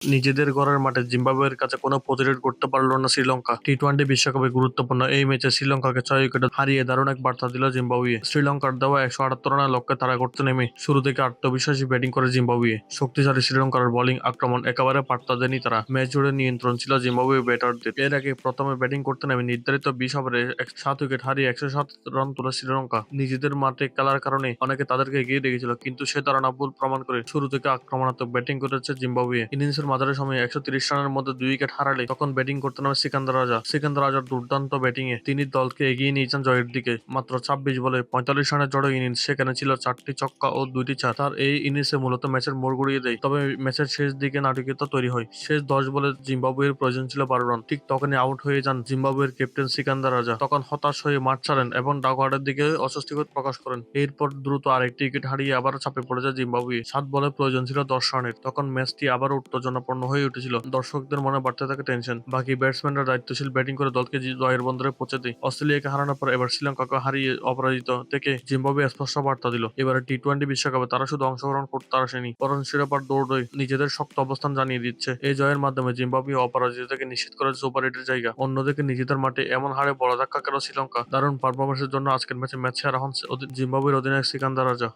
নিজেদের ঘরের মাঠে জিম্বাবুয়ের কাছে কোনো প্রতিরোধ করতে পারল না শ্রীলঙ্কা। টি-টোয়েন্টি বিশ্বকাপে গুরুত্বপূর্ণ এই ম্যাচে শ্রীলঙ্কাকে 6 উইকেটে হারিয়ে দারুণ এক বার্তা দিল জিম্বাবুয়ে। শ্রীলঙ্কার দেওয়া 178 রানের লক্ষ্যে তাড়া করতে নেমে শুরু থেকে আত্মবিশ্বাসী ব্যাটিং করে জিম্বাবুয়ে। শক্তিশালী শ্রীলঙ্কার বোলিং আক্রমণ একেবারে পাত্তা দেয়নি তারা। ম্যাচ জুড়ে নিয়ন্ত্রণ ছিল জিম্বাবুয়ে ব্যাটারদের। এর আগে প্রথমে ব্যাটিং করতে নেমে নির্ধারিত 20 ওভারে 7 উইকেট হারিয়ে 107 রান তোলে শ্রীলঙ্কা। নিজেদের মাঠে খেলার কারণে অনেকে তাদেরকে এগিয়ে রেখেছিল, কিন্তু সে ধারণা ভুল প্রমাণ করে শুরু থেকে আক্রমণাত্মক ব্যাটিং করেছে জিম্বাবুয়ে। ইনিংসের মাঝারি সময়ে 130 রানের মধ্যে 2 উইকেট হারালে তখন ব্যাটিং করতে নামে সিকান্দার রাজা। সিকান্দার রাজার দুর্দান্ত ব্যাটিংয়ে তিনি দলকে এগিয়ে নিয়েছেন জয়ের দিকে। মাত্র 26 বলে 45 রানের জড়ো ইনিংস, সেখানে ছিল 4টি ছক্কা ও 2টি চার। তার এই ইনিংসে মূলত ম্যাচের মোড় ঘুরিয়ে দেয়। তবে ম্যাচের শেষ দিকে নাটকীয়তা তৈরি হয়। শেষ 10 বলে জিম্বাবুয়ের প্রয়োজন ছিল 12 রান। ঠিক তখনই আউট হয়ে যান জিম্বাবুয়ের ক্যাপ্টেন সিকান্দার রাজা। তখন হতাশ হয়ে মাঠ ছাড়েন এবং ডাকওয়ার্ডের দিকে অস্বস্তিবোধ প্রকাশ করেন। এরপর দ্রুত আরেকটি উইকেট হারিয়ে আবারও চাপে পড়ে যায় জিম্বাবুয়ে। 7 বলে প্রয়োজন ছিল 10 রানের। তখন ম্যাচটি আবারও উত্তেজনাপূর্ণ হয়ে উঠেছিল। দর্শকদের মনে বাড়তে থাকে টেনশন। বাকি ব্যাটসম্যানরা দায়িত্বশীল ব্যাটিং করে দলকে জয়ের বন্দরে পৌঁছে দেয়। অস্ট্রেলিয়াকে হারানোর পর এবার শ্রীলঙ্কাকে হারিয়ে অপরাজিত থেকে জিম্বাবুয়ে স্পষ্ট বার্তা দিল, এবারে টি-টোয়েন্টি বিশ্বকাপে তারা শুধু অংশগ্রহণ করতে আসেনি, বরং শিরোপার দৌড়ে নিজেদের শক্ত অবস্থান জানিয়ে দিচ্ছে। এই জয়ের মাধ্যমে জিম্বাবুয়ে অপরাজিত থেকে নিশ্চিত করে সুপার এইটের জায়গা। অন্যদিকে নিজেদের মাঠে এমন হারে বড় ধাক্কা খেল শ্রীলঙ্কা। দারুণ পারফরমেন্সের জন্য আজকের ম্যাচে ম্যাচ সেরা হন জিম্বাবুয়ের অধিনায়ক সিকান্দার রাজা।